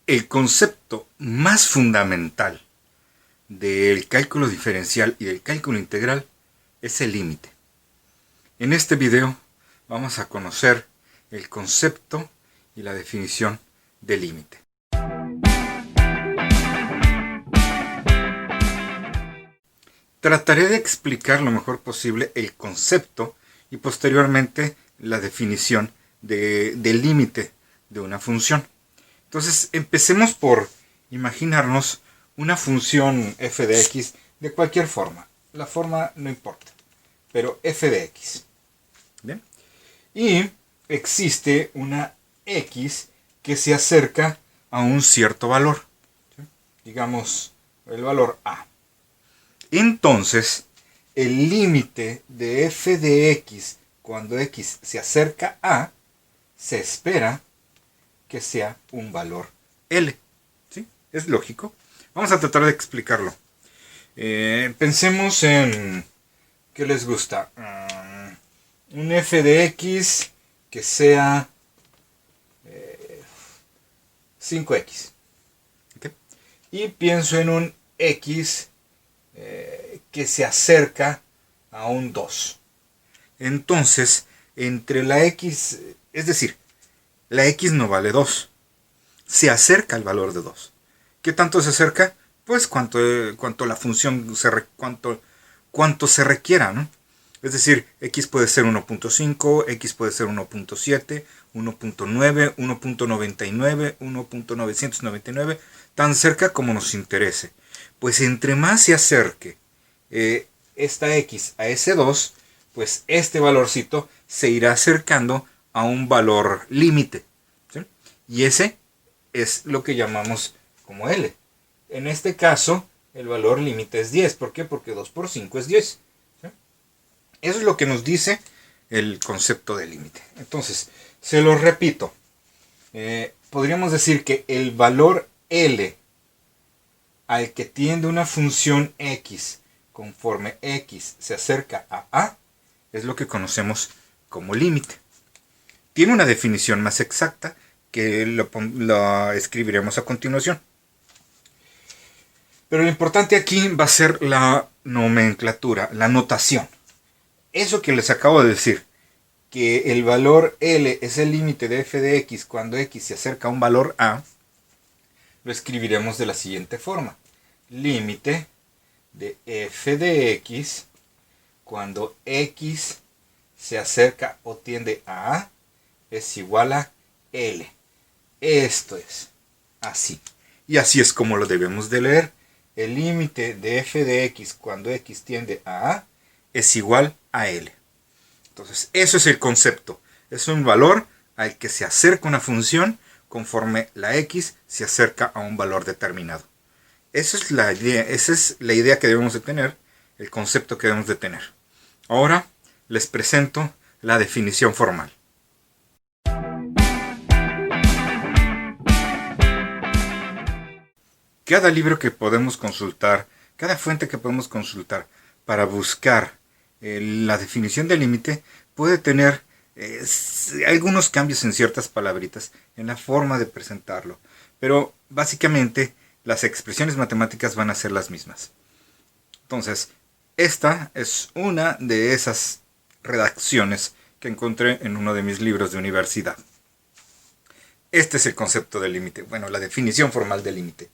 El concepto más fundamental del cálculo diferencial y del cálculo integral es el límite. En este video vamos a conocer el concepto y la definición del límite. Trataré de explicar lo mejor posible el concepto y posteriormente la definición del límite de una función. Entonces empecemos por imaginarnos una función f de x de cualquier forma. La forma no importa, pero f de x. ¿Bien? Y existe una x que se acerca a un cierto valor. ¿Sí? Digamos el valor a. Entonces, el límite de f de x cuando x se acerca a, se espera que sea un valor L. ¿Sí? Es lógico. Vamos a tratar de explicarlo. Pensemos en... ¿qué les gusta? Un f de x que sea 5x. ¿Okay? Y pienso en un x que se acerca a un 2. Entonces, entre la x, es decir, la x no vale 2. Se acerca al valor de 2. ¿Qué tanto se acerca? Pues cuanto la función, cuanto se requiera, ¿no? Es decir, x puede ser 1.5, x puede ser 1.7, 1.9, 1.99, 1.999, tan cerca como nos interese. Pues entre más se acerque esta x a ese 2, pues este valorcito se irá acercando a un valor límite. ¿Sí? Y ese es lo que llamamos como L. En este caso, el valor límite es 10. ¿Por qué? Porque 2 por 5 es 10. ¿Sí? Eso es lo que nos dice el concepto de límite. Entonces, se lo repito. Podríamos decir que el valor L al que tiende una función x conforme x se acerca a es lo que conocemos como límite. Tiene una definición más exacta que lo escribiremos a continuación. Pero lo importante aquí va a ser la nomenclatura, la notación. Eso que les acabo de decir, que el valor L es el límite de f de x cuando x se acerca a un valor a, lo escribiremos de la siguiente forma. Límite de f de x cuando x se acerca o tiende a es igual a L. Esto es así. Y así es como lo debemos de leer. El límite de f de x cuando x tiende a es igual a L. Entonces, eso es el concepto. Es un valor al que se acerca una función conforme la x se acerca a un valor determinado. Esa es la idea que debemos de tener, el concepto que debemos de tener. Ahora les presento la definición formal. Cada libro que podemos consultar, cada fuente que podemos consultar para buscar la definición del límite puede tener algunos cambios en ciertas palabritas, en la forma de presentarlo. Pero básicamente las expresiones matemáticas van a ser las mismas. Entonces, esta es una de esas redacciones que encontré en uno de mis libros de universidad. Este es el concepto del límite, bueno, la definición formal del límite.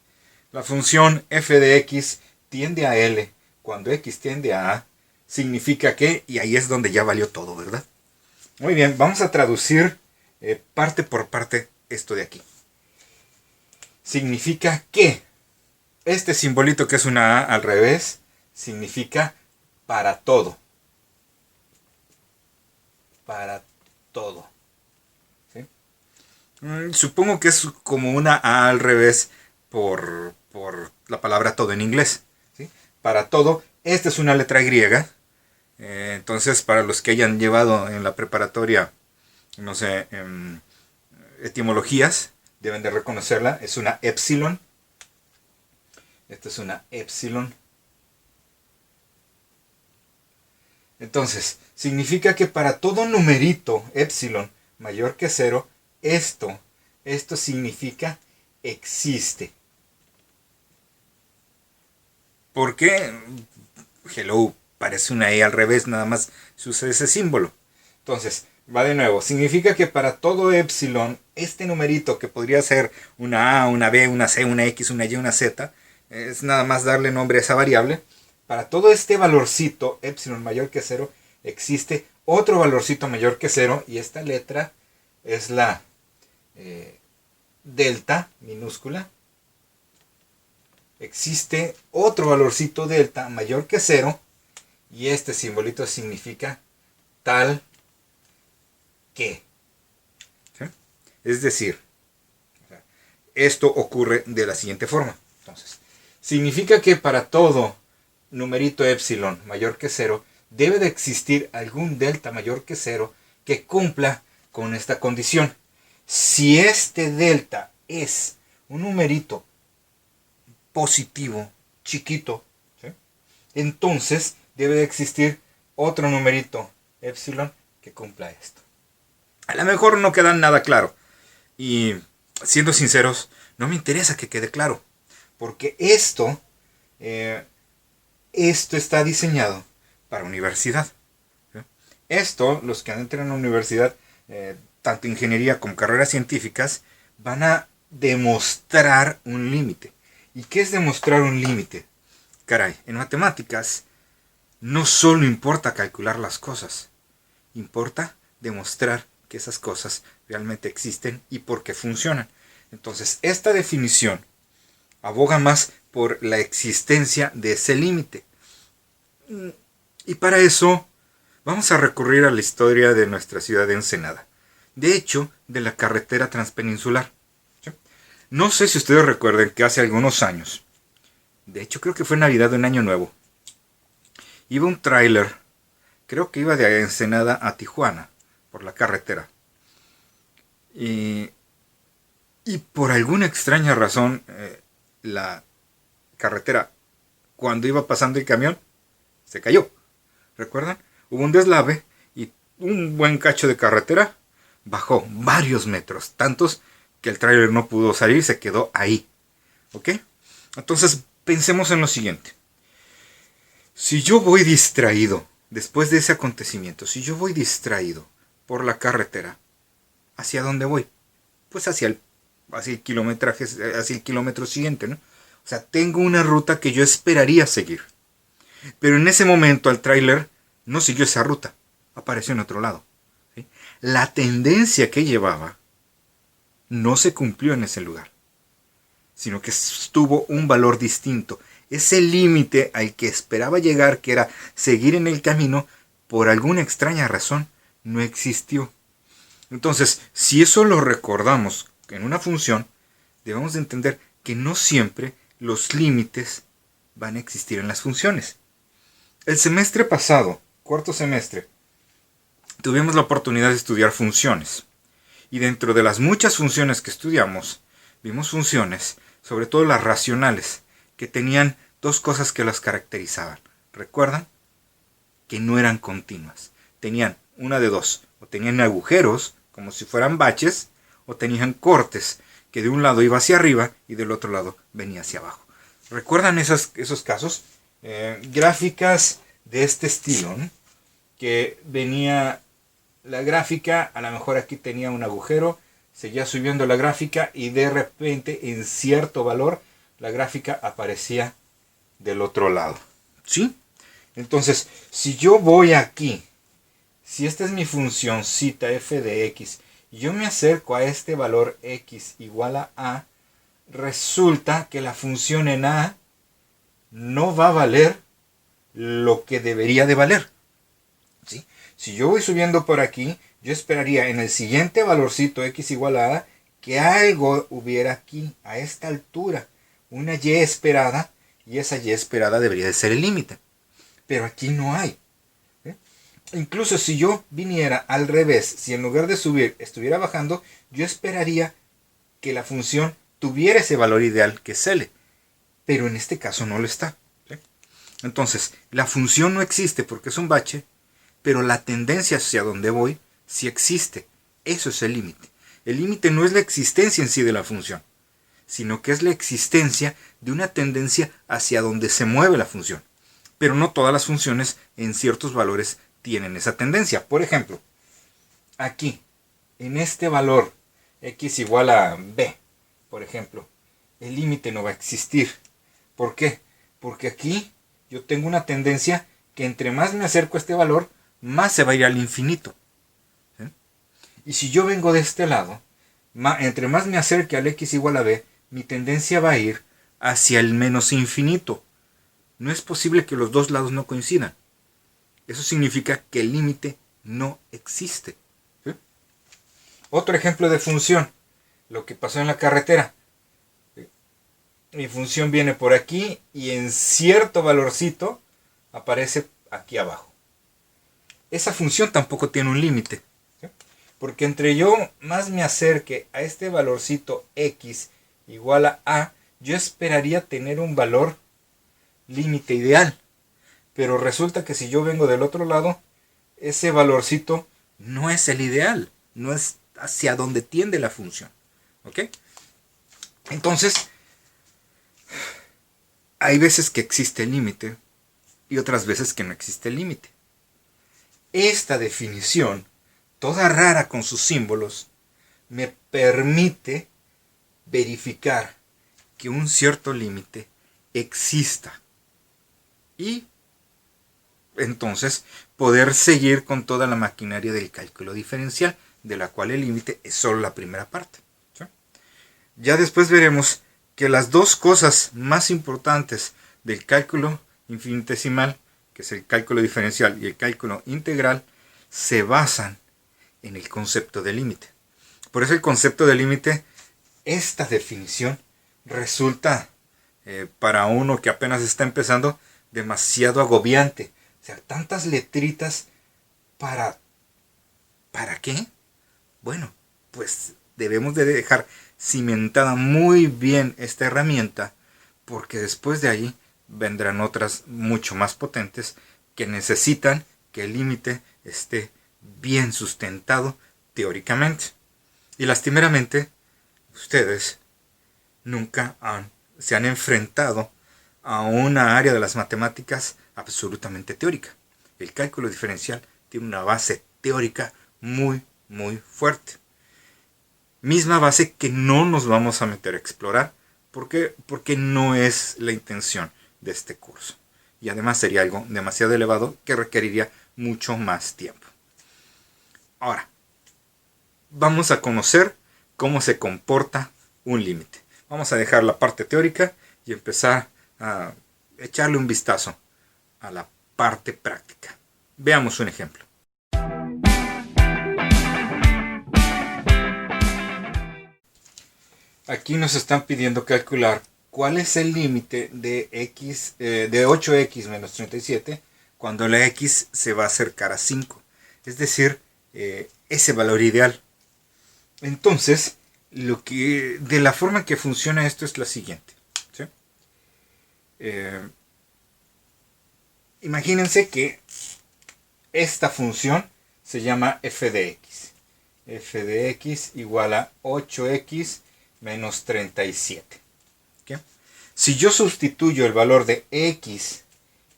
La función f de x tiende a L cuando x tiende a A, significa que, y ahí es donde ya valió todo, ¿verdad? Muy bien, vamos a traducir parte por parte esto de aquí. Significa que este simbolito que es una A al revés, significa para todo. Para todo. ¿Sí? Supongo que es como una A al revés por la palabra todo en inglés. ¿Sí? Para todo, esta es una letra griega. Entonces, para los que hayan llevado en la preparatoria, no sé, etimologías, deben de reconocerla. Es una epsilon. Esta es una epsilon. Entonces, significa que para todo numerito epsilon mayor que 0, esto significa existe. ¿Por qué? Hello, parece una E al revés, nada más se usa ese símbolo. Entonces, va de nuevo. Significa que para todo epsilon, este numerito que podría ser una A, una B, una C, una X, una Y, una Z, es nada más darle nombre a esa variable. Para todo este valorcito, epsilon mayor que 0, existe otro valorcito mayor que 0, y esta letra es la delta minúscula. Existe otro valorcito delta mayor que 0, y este simbolito significa tal que. ¿Sí? Es decir, esto ocurre de la siguiente forma. Entonces, significa que para todo numerito epsilon mayor que 0, debe de existir algún delta mayor que 0 que cumpla con esta condición. Si este delta es un numerito positivo, chiquito, ¿sí?, entonces debe de existir otro numerito epsilon que cumpla esto. A lo mejor no queda nada claro, y siendo sinceros, no me interesa que quede claro, porque esto está diseñado para universidad. ¿Sí? Esto, los que entran a la universidad, tanto ingeniería como carreras científicas, van a demostrar un límite. ¿Y qué es demostrar un límite? Caray, en matemáticas no solo importa calcular las cosas, importa demostrar que esas cosas realmente existen y por qué funcionan. Entonces, esta definición aboga más por la existencia de ese límite. Y para eso vamos a recurrir a la historia de nuestra ciudad de Ensenada. De hecho, de la carretera transpeninsular. ¿Sí? No sé si ustedes recuerden que hace algunos años, de hecho creo que fue Navidad de un año nuevo, iba un tráiler, creo que iba de Ensenada a Tijuana, por la carretera. Y por alguna extraña razón, la carretera, cuando iba pasando el camión, se cayó. ¿Recuerdan? Hubo un deslave y un buen cacho de carretera bajó varios metros, tantos que el tráiler no pudo salir, se quedó ahí. ¿Ok? Entonces pensemos en lo siguiente. Si yo voy distraído, después de ese acontecimiento, si yo voy distraído por la carretera, ¿hacia dónde voy? Pues hacia el kilometraje, hacia el kilómetro siguiente, ¿no? O sea, tengo una ruta que yo esperaría seguir. Pero en ese momento el tráiler no siguió esa ruta, apareció en otro lado. ¿Sí? La tendencia que llevaba no se cumplió en ese lugar, sino que tuvo un valor distinto. Ese límite al que esperaba llegar, que era seguir en el camino, por alguna extraña razón, no existió. Entonces, si eso lo recordamos en una función, debemos de entender que no siempre los límites van a existir en las funciones. El semestre pasado, cuarto semestre, tuvimos la oportunidad de estudiar funciones. Y dentro de las muchas funciones que estudiamos, vimos funciones, sobre todo las racionales, que tenían dos cosas que las caracterizaban. ¿Recuerdan? Que no eran continuas. Tenían una de dos. O tenían agujeros, como si fueran baches, o tenían cortes, que de un lado iba hacia arriba y del otro lado venía hacia abajo. ¿Recuerdan esos casos? Gráficas de este estilo, ¿no? Que venía la gráfica, a lo mejor aquí tenía un agujero, seguía subiendo la gráfica y de repente en cierto valor la gráfica aparecía del otro lado. ¿Sí? Entonces, si yo voy aquí, si esta es mi función cita f de x, y yo me acerco a este valor x igual a, resulta que la función en a no va a valer lo que debería de valer. ¿Sí? Si yo voy subiendo por aquí, yo esperaría en el siguiente valorcito x igual a que algo hubiera aquí, a esta altura, una y esperada, y esa y esperada debería de ser el límite. Pero aquí no hay. ¿Sí? Incluso si yo viniera al revés, si en lugar de subir estuviera bajando, yo esperaría que la función tuviera ese valor ideal que es L. Pero en este caso no lo está. ¿Sí? Entonces, la función no existe porque es un bache, pero la tendencia hacia donde voy sí existe. Eso es el límite. El límite no es la existencia en sí de la función, sino que es la existencia de una tendencia hacia donde se mueve la función. Pero no todas las funciones en ciertos valores tienen esa tendencia. Por ejemplo, aquí, en este valor x igual a b, por ejemplo, el límite no va a existir. ¿Por qué? Porque aquí yo tengo una tendencia que entre más me acerco a este valor, más se va a ir al infinito. ¿Sí? Y si yo vengo de este lado, entre más me acerque al x igual a b, mi tendencia va a ir hacia el menos infinito. No es posible que los dos lados no coincidan. Eso significa que el límite no existe. ¿Sí? Otro ejemplo de función, lo que pasó en la carretera. Mi función viene por aquí y en cierto valorcito aparece aquí abajo. Esa función tampoco tiene un límite. ¿Sí? Porque entre yo más me acerque a este valorcito x igual a, yo esperaría tener un valor límite ideal. Pero resulta que si yo vengo del otro lado, ese valorcito no es el ideal. No es hacia donde tiende la función. ¿Ok? Entonces, hay veces que existe el límite y otras veces que no existe el límite. Esta definición, toda rara con sus símbolos, me permite verificar que un cierto límite exista. Y entonces poder seguir con toda la maquinaria del cálculo diferencial, de la cual el límite es solo la primera parte. ¿Sí? Ya después veremos que las dos cosas más importantes del cálculo infinitesimal, que es el cálculo diferencial y el cálculo integral, se basan en el concepto de límite. Por eso el concepto de límite, esta definición, resulta para uno que apenas está empezando demasiado agobiante. O sea, tantas letritas ¿para qué? Bueno, pues debemos de dejar cimentada muy bien esta herramienta, porque después de allí vendrán otras mucho más potentes que necesitan que el límite esté bien sustentado teóricamente. Y lastimeramente, ustedes nunca se han enfrentado a una área de las matemáticas absolutamente teórica. El cálculo diferencial tiene una base teórica muy, muy fuerte. Misma base que no nos vamos a meter a explorar. ¿Por qué? Porque no es la intención de este curso. Y además sería algo demasiado elevado que requeriría mucho más tiempo. Ahora, vamos a conocer cómo se comporta un límite. Vamos a dejar la parte teórica y empezar a echarle un vistazo a la parte práctica. Veamos un ejemplo. Aquí nos están pidiendo calcular cuál es el límite de 8x menos 37 cuando la x se va a acercar a 5. Es decir, ese valor ideal. Entonces, de la forma que funciona esto es la siguiente. ¿Sí? Imagínense que esta función se llama f de x. F de x igual a 8x menos 37. ¿Okay? Si yo sustituyo el valor de x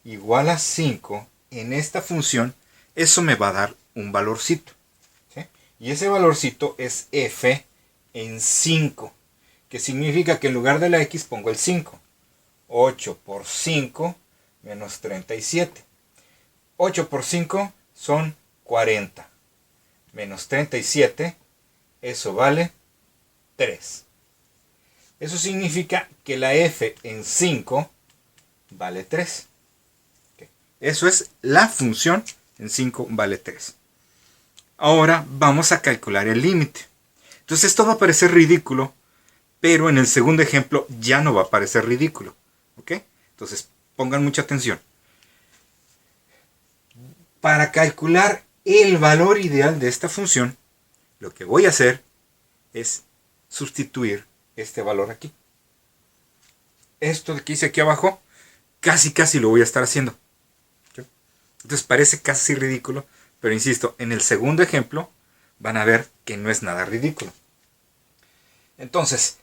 igual a 5 en esta función, eso me va a dar un valorcito. ¿Sí? Y ese valorcito es f en 5, que significa que en lugar de la x pongo el 5. 8 por 5 menos 37. 8 por 5 son 40. Menos 37, eso vale 3. Eso significa que la f en 5 vale 3. Okay. Eso es la función en 5 vale 3. Ahora vamos a calcular el límite. Entonces esto va a parecer ridículo, pero en el segundo ejemplo ya no va a parecer ridículo. ¿Ok? Entonces pongan mucha atención. Para calcular el valor ideal de esta función, lo que voy a hacer es sustituir este valor aquí. Esto que hice aquí abajo, casi lo voy a estar haciendo. ¿Okay? Entonces parece casi ridículo, pero insisto, en el segundo ejemplo van a ver que no es nada ridículo. Entonces,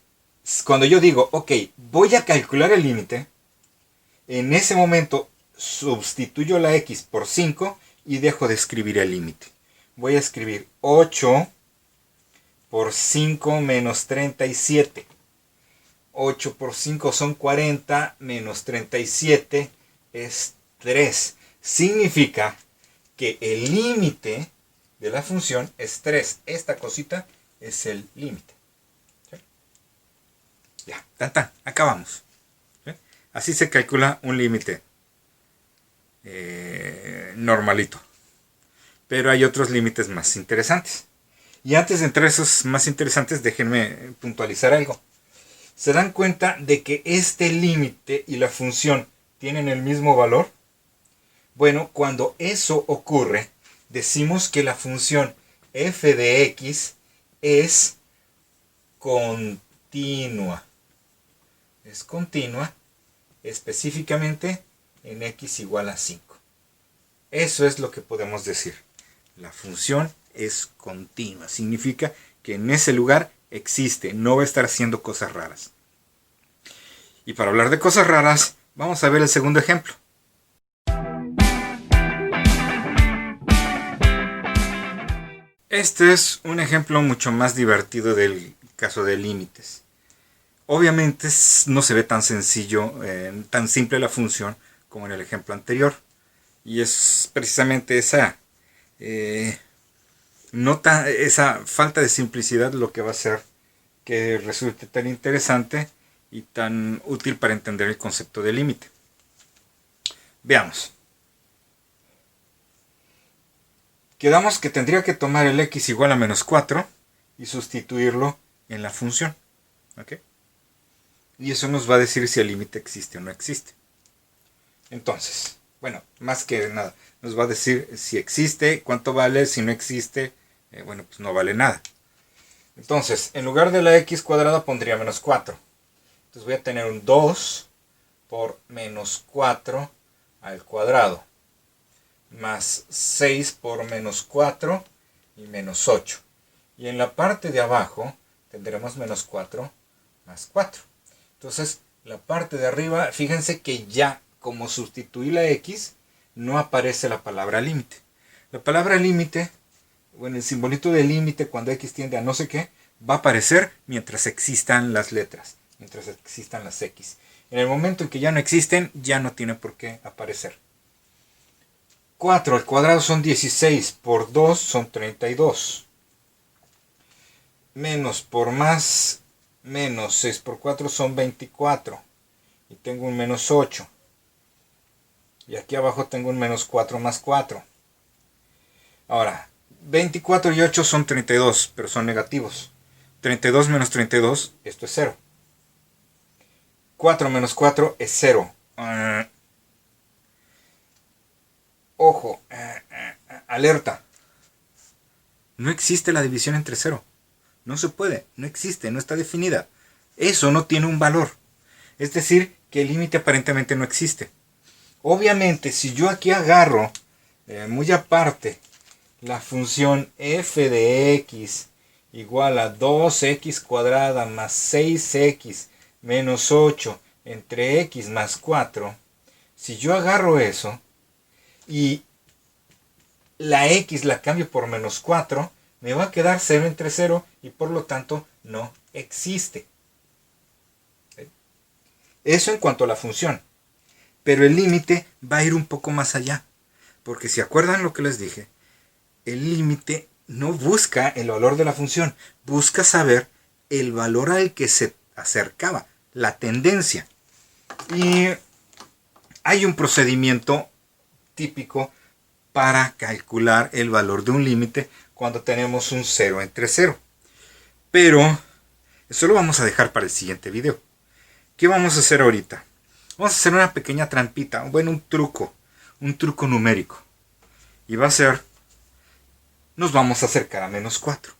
Cuando yo digo, ok, voy a calcular el límite, en ese momento sustituyo la x por 5 y dejo de escribir el límite. Voy a escribir 8 por 5 menos 37. 8 por 5 son 40, menos 37 es 3. Significa que el límite de la función es 3. Esta cosita es el límite. ¿Sí? Ya, acabamos. ¿Sí? Así se calcula un límite normalito. Pero hay otros límites más interesantes. Y antes de entrar a esos más interesantes, déjenme puntualizar algo. ¿Se dan cuenta de que este límite y la función tienen el mismo valor? Bueno, cuando eso ocurre, decimos que la función f de x es continua. Es continua específicamente en x igual a 5. Eso es lo que podemos decir. La función es continua. Significa que en ese lugar existe, no va a estar haciendo cosas raras. Y para hablar de cosas raras, vamos a ver el segundo ejemplo. Este es un ejemplo mucho más divertido del caso de límites. Obviamente no se ve tan sencillo, tan simple la función como en el ejemplo anterior. Y es precisamente esa falta de simplicidad lo que va a hacer que resulte tan interesante y tan útil para entender el concepto de límite. Veamos. Quedamos que tendría que tomar el x igual a menos 4 y sustituirlo en la función. ¿Ok? Y eso nos va a decir si el límite existe o no existe. Entonces, bueno, más que nada, nos va a decir si existe, cuánto vale, si no existe, bueno, pues no vale nada. Entonces, en lugar de la x cuadrada pondría menos 4. Entonces voy a tener un 2 por menos 4 al cuadrado. Más 6 por menos 4 y menos 8. Y en la parte de abajo tendremos menos 4 más 4. Entonces, la parte de arriba, fíjense que ya como sustituí la x, no aparece la palabra límite. La palabra límite, bueno, el simbolito de límite cuando x tiende a no sé qué, va a aparecer mientras existan las letras, mientras existan las x. En el momento en que ya no existen, ya no tiene por qué aparecer. 4 al cuadrado son 16, por 2 son 32. Menos por más, menos 6 por 4 son 24. Y tengo un menos 8. Y aquí abajo tengo un menos 4 más 4. Ahora, 24 y 8 son 32, pero son negativos. 32 menos 32, esto es 0. 4 menos 4 es 0. Ojo, alerta. No existe la división entre 0. No se puede, no existe, no está definida. Eso no tiene un valor. Es decir, que el límite aparentemente no existe. Obviamente, si yo aquí agarro, muy aparte, la función f de x igual a 2x cuadrada más 6x menos 8 entre x más 4, si yo agarro eso y la x la cambio por menos 4, me va a quedar 0 entre 0 y por lo tanto no existe. Eso en cuanto a la función. Pero el límite va a ir un poco más allá. Porque si acuerdan lo que les dije, el límite no busca el valor de la función, busca saber el valor al que se acercaba, la tendencia. Y hay un procedimiento típico para calcular el valor de un límite cuando tenemos un 0 entre 0. Pero eso lo vamos a dejar para el siguiente video. ¿Qué vamos a hacer ahorita? Vamos a hacer una pequeña trampita, bueno, un truco numérico. Y va a ser, nos vamos a acercar a menos 4.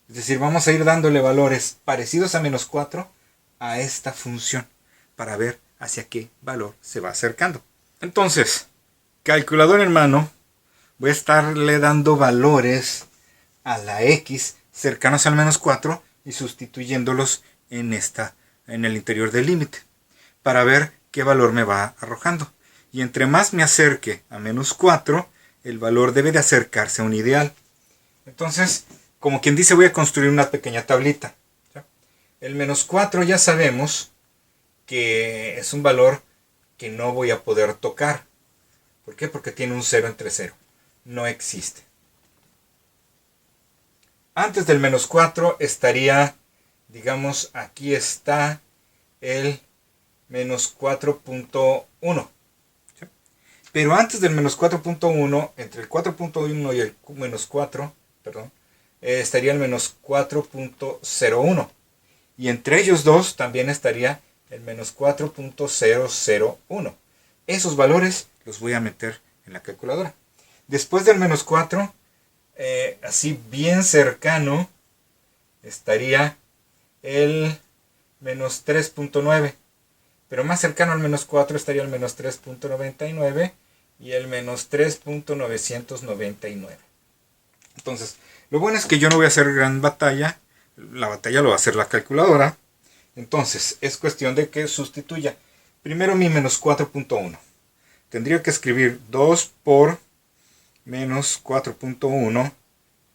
Es decir, vamos a ir dándole valores parecidos a menos 4 a esta función para ver hacia qué valor se va acercando. Entonces, calculador en mano, voy a estarle dando valores a la x cercanos al menos 4 y sustituyéndolos en el interior del límite, para ver qué valor me va arrojando. Y entre más me acerque a menos 4, el valor debe de acercarse a un ideal. Entonces, como quien dice, voy a construir una pequeña tablita. El menos 4 ya sabemos que es un valor que no voy a poder tocar. ¿Por qué? Porque tiene un 0 entre 0. No existe. Antes del menos 4 estaría, digamos, aquí está el menos 4.1. ¿Sí? Pero antes del menos 4.1, entre el 4.1 y el menos 4, estaría el menos 4.01. Y entre ellos dos también estaría el menos 4.001. Esos valores los voy a meter en la calculadora. Después del menos 4, así bien cercano, estaría el menos 3.9. Pero más cercano al menos 4 estaría el menos 3.99 y el menos 3.999. Entonces, lo bueno es que yo no voy a hacer gran batalla. La batalla lo va a hacer la calculadora. Entonces, es cuestión de que sustituya. Primero mi menos 4.1. Tendría que escribir 2 por menos 4.1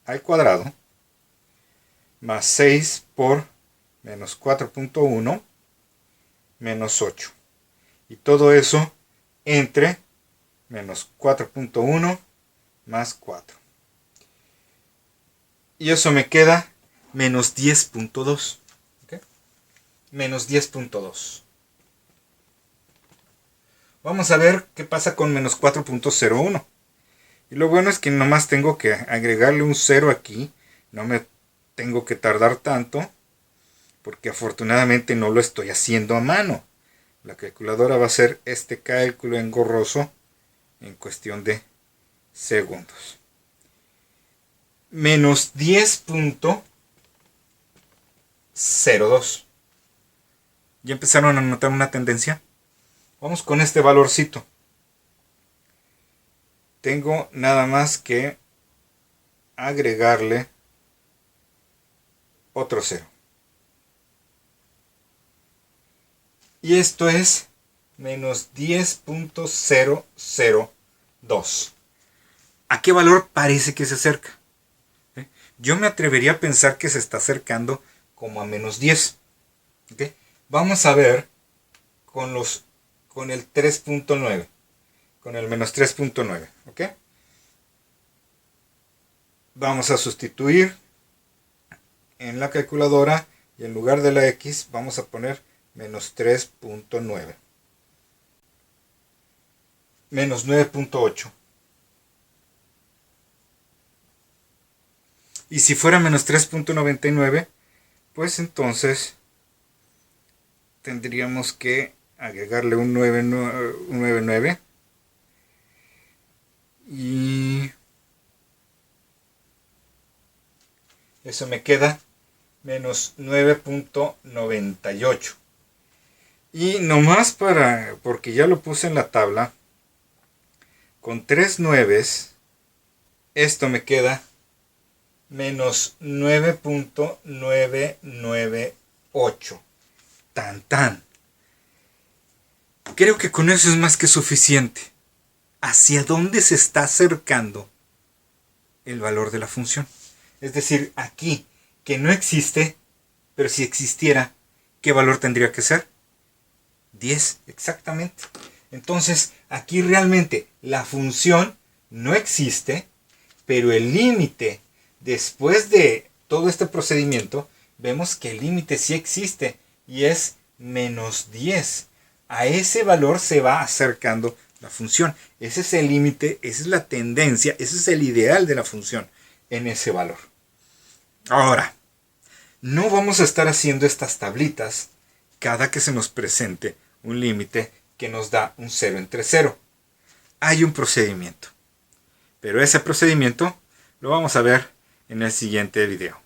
al cuadrado, más 6 por menos 4.1 menos 8. Y todo eso entre menos 4.1 más 4. Y eso me queda menos 10.2. ¿Okay? Menos 10.2. Vamos a ver qué pasa con menos 4.01. Y lo bueno es que nomás tengo que agregarle un 0 aquí. No me tengo que tardar tanto, porque afortunadamente no lo estoy haciendo a mano. La calculadora va a hacer este cálculo engorroso en cuestión de segundos. Menos 10.02. ¿Ya empezaron a notar una tendencia? Vamos con este valorcito. Tengo nada más que agregarle otro 0. Y esto es menos 10.002. ¿A qué valor parece que se acerca? Yo me atrevería a pensar que se está acercando como a menos 10. ¿Okay? Vamos a ver con el 3.9. Con el menos 3.9. ¿Ok? Vamos a sustituir en la calculadora y en lugar de la X vamos a poner menos 3.9. Menos 9.8. Y si fuera menos 3.99, pues entonces tendríamos que agregarle un 9.9. Y eso me queda menos 9.98. Y nomás porque ya lo puse en la tabla, con 3 nueves, esto me queda menos 9.998. Tan. Creo que con eso es más que suficiente. ¿Hacia dónde se está acercando el valor de la función? Es decir, aquí, que no existe, pero si existiera, ¿qué valor tendría que ser? 10, exactamente. Entonces, aquí realmente la función no existe, pero el límite, después de todo este procedimiento, vemos que el límite sí existe y es menos 10. A ese valor se va acercando la función. Ese es el límite, esa es la tendencia, ese es el ideal de la función en ese valor. Ahora, no vamos a estar haciendo estas tablitas cada que se nos presente un límite que nos da un 0 entre 0. Hay un procedimiento, pero ese procedimiento lo vamos a ver en el siguiente video.